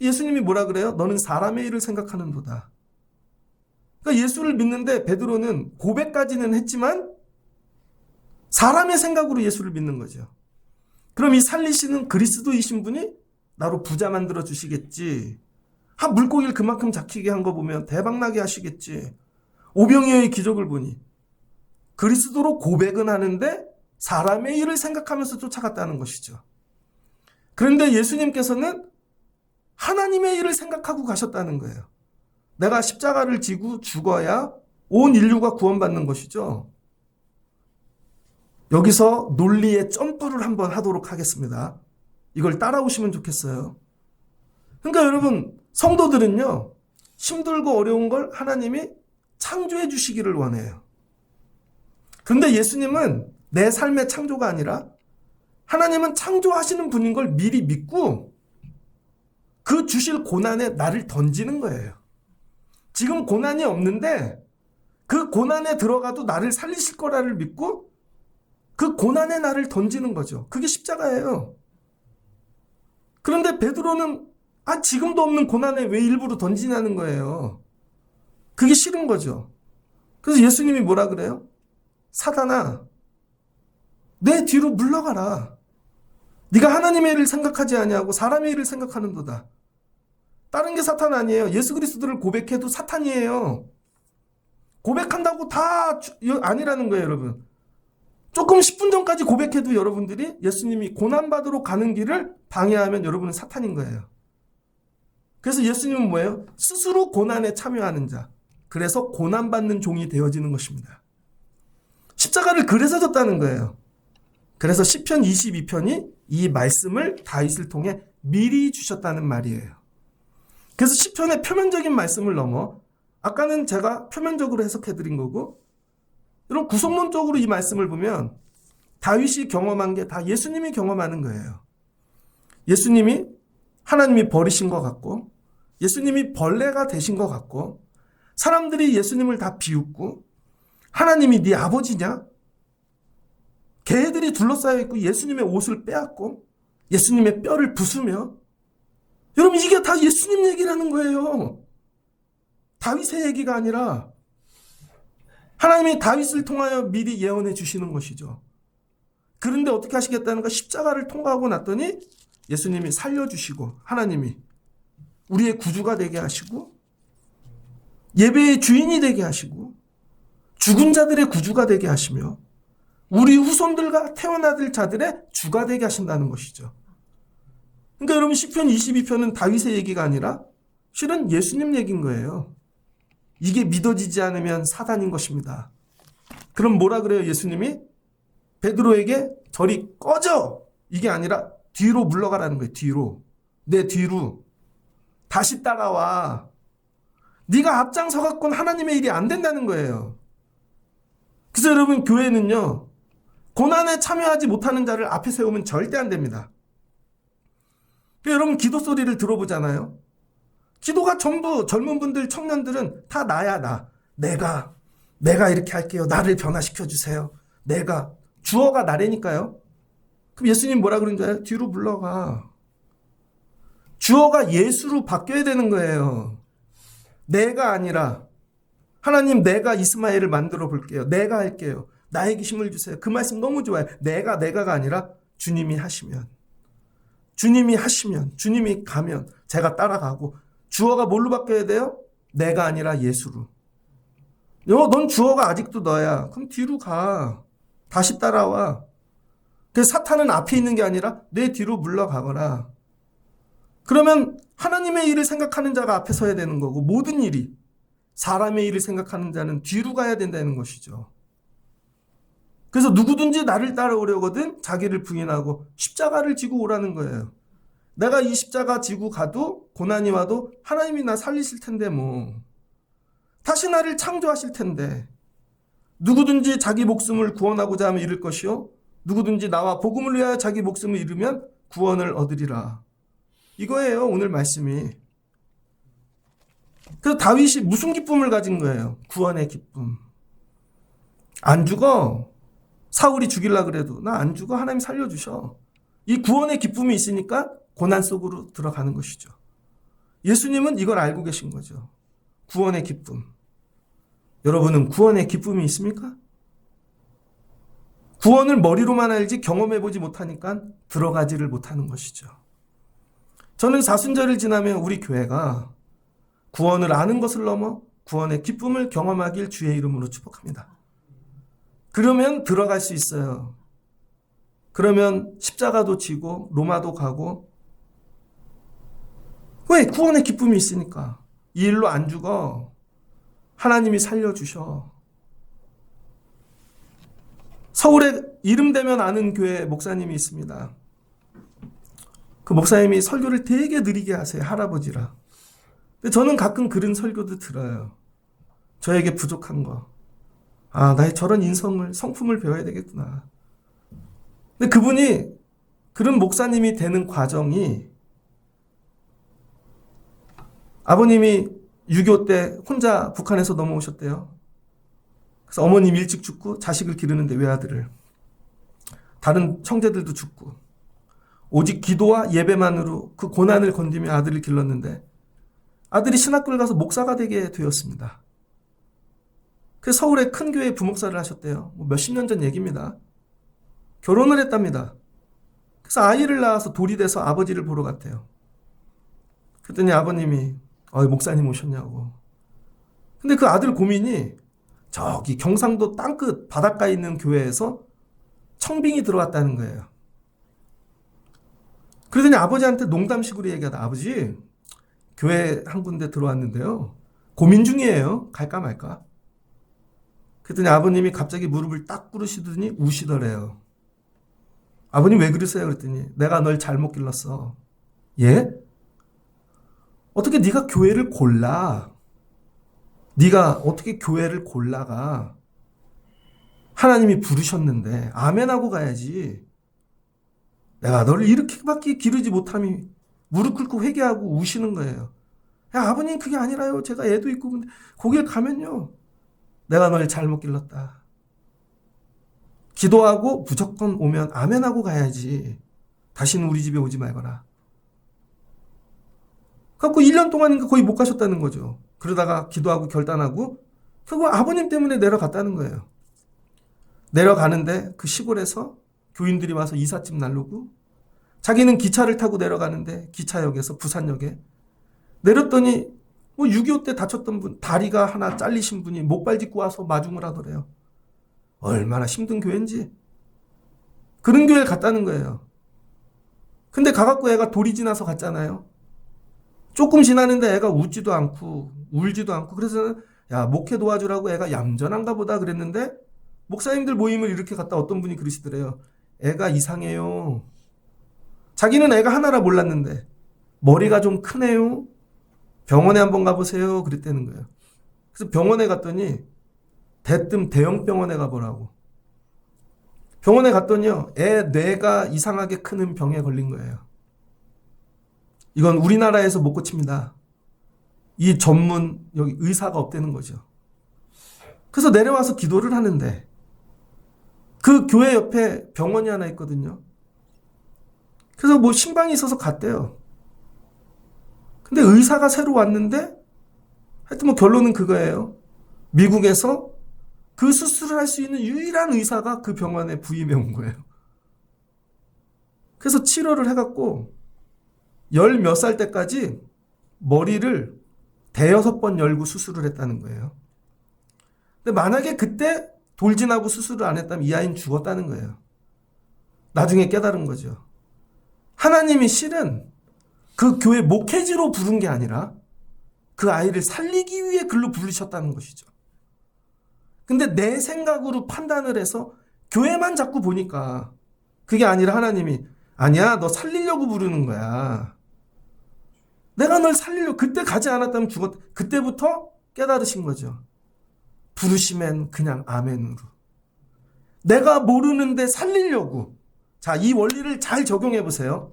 예수님이 뭐라 그래요? 너는 사람의 일을 생각하는도다. 그러니까 예수를 믿는데 베드로는 고백까지는 했지만 사람의 생각으로 예수를 믿는 거죠. 그럼 이 살리시는 그리스도이신 분이 나로 부자 만들어 주시겠지. 물고기를 그만큼 잡히게 한 거 보면 대박나게 하시겠지. 오병이어의 기적을 보니 그리스도로 고백은 하는데 사람의 일을 생각하면서 쫓아갔다는 것이죠. 그런데 예수님께서는 하나님의 일을 생각하고 가셨다는 거예요. 내가 십자가를 지고 죽어야 온 인류가 구원받는 것이죠. 여기서 논리의 점프를 한번 하도록 하겠습니다. 이걸 따라오시면 좋겠어요. 그러니까 여러분, 성도들은요, 힘들고 어려운 걸 하나님이 창조해 주시기를 원해요. 그런데 예수님은 내 삶의 창조가 아니라 하나님은 창조하시는 분인 걸 미리 믿고 그 주실 고난에 나를 던지는 거예요. 지금 고난이 없는데 그 고난에 들어가도 나를 살리실 거라를 믿고 그 고난에 나를 던지는 거죠. 그게 십자가예요. 그런데 베드로는 지금도 없는 고난에 왜 일부러 던지냐는 거예요. 그게 싫은 거죠. 그래서 예수님이 뭐라 그래요? 사단아, 내 뒤로 물러가라. 네가 하나님의 일을 생각하지 아니하고 사람의 일을 생각하는도다. 다른 게 사탄 아니에요. 예수 그리스도를 고백해도 사탄이에요. 고백한다고 다 아니라는 거예요, 여러분. 조금 10분 전까지 고백해도 여러분들이 예수님이 고난받으러 가는 길을 방해하면 여러분은 사탄인 거예요. 그래서 예수님은 뭐예요? 스스로 고난에 참여하는 자. 그래서 고난받는 종이 되어지는 것입니다. 십자가를 그래서 졌다는 거예요. 그래서 시편 22편이 이 말씀을 다윗을 통해 미리 주셨다는 말이에요. 그래서 시편의 표면적인 말씀을 넘어 아까는 제가 표면적으로 해석해드린 거고 여러분 구속론적으로 이 말씀을 보면 다윗이 경험한 게 다 예수님이 경험하는 거예요. 예수님이 하나님이 버리신 것 같고 예수님이 벌레가 되신 것 같고 사람들이 예수님을 다 비웃고 하나님이 네 아버지냐? 개들이 둘러싸여 있고 예수님의 옷을 빼앗고 예수님의 뼈를 부수며 여러분 이게 다 예수님 얘기라는 거예요. 다윗의 얘기가 아니라 하나님이 다윗을 통하여 미리 예언해 주시는 것이죠. 그런데 어떻게 하시겠다는 가 십자가를 통과하고 났더니 예수님이 살려주시고 하나님이 우리의 구주가 되게 하시고 예배의 주인이 되게 하시고 죽은 자들의 구주가 되게 하시며 우리 후손들과 태어나들 자들의 주가 되게 하신다는 것이죠. 그러니까 여러분 시편 22편은 다윗의 얘기가 아니라 실은 예수님 얘기인 거예요. 이게 믿어지지 않으면 사단인 것입니다. 그럼 뭐라 그래요 예수님이? 베드로에게 저리 꺼져! 이게 아니라 뒤로 물러가라는 거예요. 뒤로. 내 뒤로. 다시 따라와. 네가 앞장서 갖고는 하나님의 일이 안 된다는 거예요. 그래서 여러분 교회는요. 고난에 참여하지 못하는 자를 앞에 세우면 절대 안 됩니다. 여러분 기도 소리를 들어보잖아요. 기도가 전부 젊은 분들 청년들은 다 나야 나. 내가 이렇게 할게요. 나를 변화시켜 주세요. 내가. 주어가 나래니까요. 그럼 예수님 뭐라 그러는 줄 알아요? 뒤로 물러가. 주어가 예수로 바뀌어야 되는 거예요. 내가 아니라 하나님 내가 이스마엘을 만들어 볼게요. 내가 할게요. 나에게 힘을 주세요. 그 말씀 너무 좋아요. 내가가 아니라 주님이 하시면 주님이 가면 제가 따라가고 주어가 뭘로 바뀌어야 돼요? 내가 아니라 예수로. 넌 주어가 아직도 너야. 그럼 뒤로 가. 다시 따라와. 그래서 사탄은 앞에 있는 게 아니라 내 뒤로 물러가거라. 그러면 하나님의 일을 생각하는 자가 앞에 서야 되는 거고 모든 일이 사람의 일을 생각하는 자는 뒤로 가야 된다는 것이죠. 그래서 누구든지 나를 따라오려거든 자기를 부인하고 십자가를 지고 오라는 거예요. 내가 이 십자가 지고 가도 고난이 와도 하나님이 나 살리실 텐데 뭐. 다시 나를 창조하실 텐데. 누구든지 자기 목숨을 구원하고자 하면 잃을 것이요. 누구든지 나와 복음을 위하여 자기 목숨을 잃으면 구원을 얻으리라. 이거예요 오늘 말씀이. 그래서 다윗이 무슨 기쁨을 가진 거예요? 구원의 기쁨. 안 죽어. 사울이 죽이려고 그래도 나 안 죽어. 하나님 살려주셔. 이 구원의 기쁨이 있으니까 고난 속으로 들어가는 것이죠. 예수님은 이걸 알고 계신 거죠. 구원의 기쁨. 여러분은 구원의 기쁨이 있습니까? 구원을 머리로만 알지 경험해보지 못하니까 들어가지를 못하는 것이죠. 저는 사순절을 지나면 우리 교회가 구원을 아는 것을 넘어 구원의 기쁨을 경험하길 주의 이름으로 축복합니다. 그러면 들어갈 수 있어요. 그러면 십자가도 지고 로마도 가고. 왜? 구원의 기쁨이 있으니까. 이 일로 안 죽어. 하나님이 살려주셔. 서울에 이름 되면 아는 교회 목사님이 있습니다. 그 목사님이 설교를 되게 느리게 하세요. 할아버지라. 근데 저는 가끔 그런 설교도 들어요. 저에게 부족한 거. 아, 나의 저런 성품을 배워야 되겠구나. 근데 그분이 그런 목사님이 되는 과정이 아버님이 6.25 때 혼자 북한에서 넘어오셨대요. 그래서 어머님 일찍 죽고 자식을 기르는데 외아들을. 다른 형제들도 죽고. 오직 기도와 예배만으로 그 고난을 건디며 아들을 길렀는데 아들이 신학교를 가서 목사가 되게 되었습니다. 그래서 서울의 큰 교회에 부목사를 하셨대요. 몇십 년 전 얘기입니다. 결혼을 했답니다. 그래서 아이를 낳아서 돌이 돼서 아버지를 보러 갔대요. 그랬더니 아버님이 목사님 오셨냐고. 근데 그 아들 고민이 저기 경상도 땅끝 바닷가에 있는 교회에서 청빙이 들어왔다는 거예요. 그러더니 아버지한테 농담식으로 얘기하다. 아버지, 교회 한 군데 들어왔는데요. 고민 중이에요. 갈까 말까. 그랬더니 아버님이 갑자기 무릎을 딱 꿇으시더니 우시더래요. 아버님 왜 그러세요? 그랬더니 내가 널 잘못 길렀어. 예? 어떻게 네가 교회를 골라? 네가 어떻게 교회를 골라가? 하나님이 부르셨는데 아멘하고 가야지. 내가 너를 이렇게밖에 기르지 못함이 무릎 꿇고 회개하고 우시는 거예요. 야, 아버님 그게 아니라요. 제가 애도 있고 근데 거길 가면요. 내가 널 잘못 길렀다. 기도하고 무조건 오면 아멘하고 가야지. 다시는 우리 집에 오지 말거라. 그래서 1년 동안인가 거의 못 가셨다는 거죠. 그러다가 기도하고 결단하고 결국 아버님 때문에 내려갔다는 거예요. 내려가는데 그 시골에서 교인들이 와서 이삿짐 날르고 자기는 기차를 타고 내려가는데 기차역에서 부산역에 내렸더니 6.25 때 다쳤던 분, 다리가 하나 잘리신 분이 목발 짚고 와서 마중을 하더래요. 얼마나 힘든 교회인지. 그런 교회에 갔다는 거예요. 근데 가갖고 애가 돌이 지나서 갔잖아요. 조금 지나는데 애가 웃지도 않고 울지도 않고 그래서 야, 목회 도와주라고 애가 얌전한가 보다 그랬는데 목사님들 모임을 이렇게 갔다 어떤 분이 그러시더래요. 애가 이상해요. 자기는 애가 하나라 몰랐는데 머리가 좀 크네요. 병원에 한번 가보세요. 그랬다는 거예요. 그래서 병원에 갔더니 대뜸 대형 병원에 가보라고. 병원에 갔더니요. 애 뇌가 이상하게 크는 병에 걸린 거예요. 이건 우리나라에서 못 고칩니다. 이 전문 여기 의사가 없다는 거죠. 그래서 내려와서 기도를 하는데 그 교회 옆에 병원이 하나 있거든요. 그래서 신방이 있어서 갔대요. 근데 의사가 새로 왔는데 하여튼 결론은 그거예요. 미국에서 그 수술을 할 수 있는 유일한 의사가 그 병원에 부임해 온 거예요. 그래서 치료를 해갖고 10몇 살 때까지 머리를 5번 열고 수술을 했다는 거예요. 근데 만약에 그때 돌진하고 수술을 안 했다면 이 아이는 죽었다는 거예요. 나중에 깨달은 거죠. 하나님이 실은 그 교회 목회지로 부른 게 아니라 그 아이를 살리기 위해 글로 부르셨다는 것이죠. 근데 내 생각으로 판단을 해서 교회만 자꾸 보니까 그게 아니라 하나님이 아니야, 너 살리려고 부르는 거야. 내가 널 살리려고 그때 가지 않았다면 그때부터 깨달으신 거죠. 부르시면 그냥 아멘으로. 내가 모르는데 살리려고. 자, 이 원리를 잘 적용해 보세요.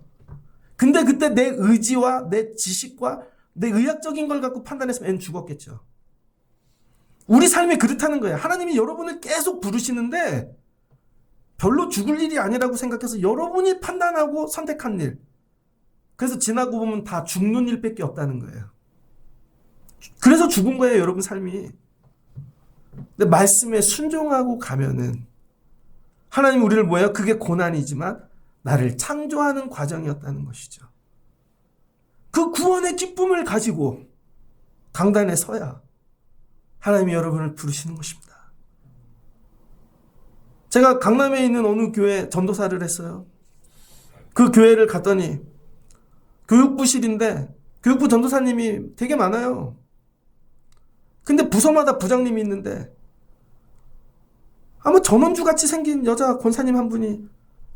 근데 그때 내 의지와 내 지식과 내 의학적인 걸 갖고 판단했으면 애는 죽었겠죠. 우리 삶이 그렇다는 거예요. 하나님이 여러분을 계속 부르시는데 별로 죽을 일이 아니라고 생각해서 여러분이 판단하고 선택한 일, 그래서 지나고 보면 다 죽는 일밖에 없다는 거예요. 그래서 죽은 거예요, 여러분 삶이. 근데 말씀에 순종하고 가면은 하나님 우리를 뭐예요? 그게 고난이지만 나를 창조하는 과정이었다는 것이죠. 그 구원의 기쁨을 가지고 강단에 서야 하나님이 여러분을 부르시는 것입니다. 제가 강남에 있는 어느 교회 전도사를 했어요. 그 교회를 갔더니 교육부실인데 교육부 전도사님이 되게 많아요. 근데 부서마다 부장님이 있는데 아마 전원주같이 생긴 여자 권사님 한 분이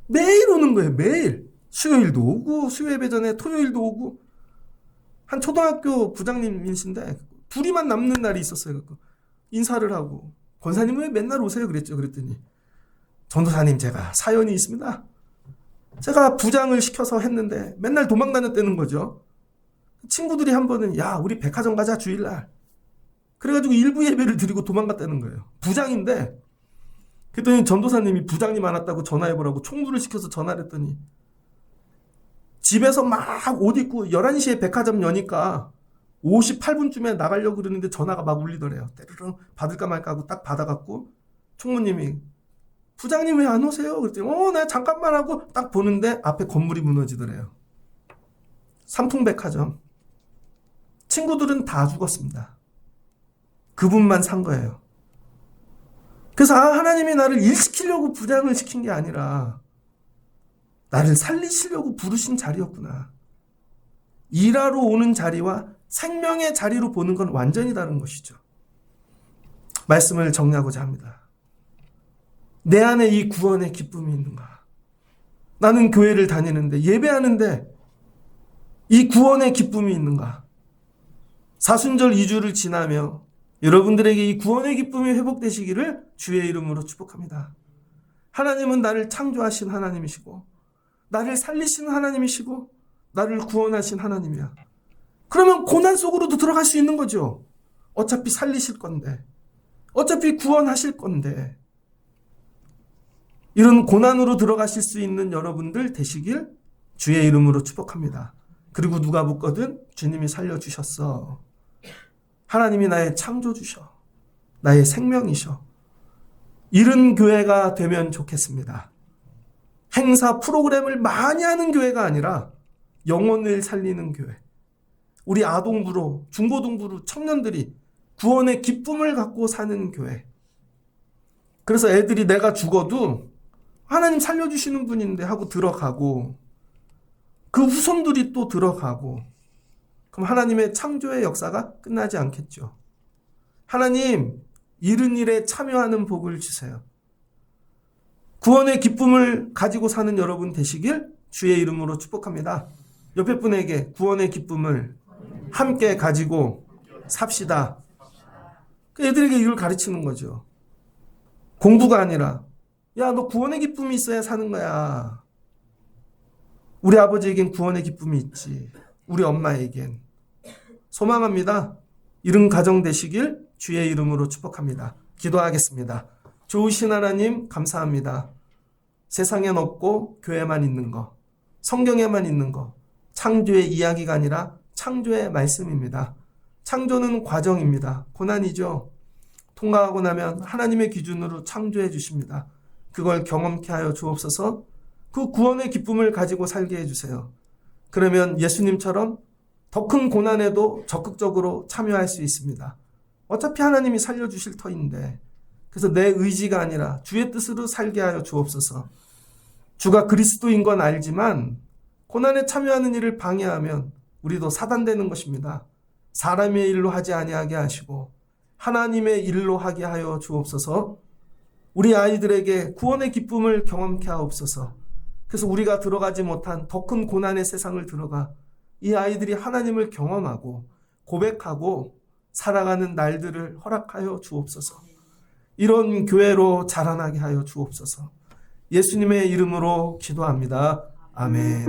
매일 오는 거예요. 매일. 수요일도 오고 수요예배 전에 토요일도 오고. 한 초등학교 부장님이신데 둘이만 남는 날이 있었어요. 인사를 하고 권사님 왜 맨날 오세요? 그랬죠. 그랬더니 전도사님 제가 사연이 있습니다. 제가 부장을 시켜서 했는데 맨날 도망 다녔다는 거죠. 친구들이 한 번은 야 우리 백화점 가자 주일날. 그래가지고 일부 예배를 드리고 도망갔다는 거예요. 부장인데 그랬더니 전도사님이 부장님 안 왔다고 전화해보라고 총무를 시켜서 전화를 했더니 집에서 막 옷 입고 11시에 백화점 여니까 58분쯤에 나가려고 그러는데 전화가 막 울리더래요. 때르릉 받을까 말까 하고 딱 받아갖고 총무님이 부장님 왜 안 오세요? 그랬더니 내가 잠깐만 하고 딱 보는데 앞에 건물이 무너지더래요. 삼풍백화점. 친구들은 다 죽었습니다. 그분만 산 거예요. 그래서 하나님이 나를 일시키려고 부장을 시킨 게 아니라 나를 살리시려고 부르신 자리였구나. 일하러 오는 자리와 생명의 자리로 보는 건 완전히 다른 것이죠. 말씀을 정리하고자 합니다. 내 안에 이 구원의 기쁨이 있는가? 나는 교회를 다니는데 예배하는데 이 구원의 기쁨이 있는가? 사순절 2주를 지나며 여러분들에게 이 구원의 기쁨이 회복되시기를 주의 이름으로 축복합니다. 하나님은 나를 창조하신 하나님이시고 나를 살리신 하나님이시고 나를 구원하신 하나님이야. 그러면 고난 속으로도 들어갈 수 있는 거죠. 어차피 살리실 건데 어차피 구원하실 건데 이런 고난으로 들어가실 수 있는 여러분들 되시길 주의 이름으로 축복합니다. 그리고 누가 묻거든 주님이 살려주셨어. 하나님이 나의 창조주셔. 나의 생명이셔. 이런 교회가 되면 좋겠습니다. 행사 프로그램을 많이 하는 교회가 아니라 영혼을 살리는 교회. 우리 아동부로 중고등부로 청년들이 구원의 기쁨을 갖고 사는 교회. 그래서 애들이 내가 죽어도 하나님 살려주시는 분인데 하고 들어가고 그 후손들이 또 들어가고 그럼 하나님의 창조의 역사가 끝나지 않겠죠. 하나님 이른 일에 참여하는 복을 주세요. 구원의 기쁨을 가지고 사는 여러분 되시길 주의 이름으로 축복합니다. 옆에 분에게 구원의 기쁨을 함께 가지고 삽시다. 애들에게 이걸 가르치는 거죠. 공부가 아니라 야, 너 구원의 기쁨이 있어야 사는 거야. 우리 아버지에겐 구원의 기쁨이 있지. 우리 엄마에겐. 소망합니다. 이런 가정 되시길 주의 이름으로 축복합니다. 기도하겠습니다. 좋으신 하나님 감사합니다. 세상엔 없고 교회만 있는 거, 성경에만 있는 거, 창조의 이야기가 아니라 창조의 말씀입니다. 창조는 과정입니다. 고난이죠. 통과하고 나면 하나님의 기준으로 창조해 주십니다. 그걸 경험케 하여 주옵소서. 그 구원의 기쁨을 가지고 살게 해주세요. 그러면 예수님처럼 더 큰 고난에도 적극적으로 참여할 수 있습니다. 어차피 하나님이 살려주실 터인데 그래서 내 의지가 아니라 주의 뜻으로 살게 하여 주옵소서. 주가 그리스도인 건 알지만 고난에 참여하는 일을 방해하면 우리도 사단되는 것입니다. 사람의 일로 하지 아니하게 하시고 하나님의 일로 하게 하여 주옵소서. 우리 아이들에게 구원의 기쁨을 경험케 하옵소서. 그래서 우리가 들어가지 못한 더 큰 고난의 세상을 들어가 이 아이들이 하나님을 경험하고 고백하고 살아가는 날들을 허락하여 주옵소서. 이런 교회로 자라나게 하여 주옵소서. 예수님의 이름으로 기도합니다. 아멘.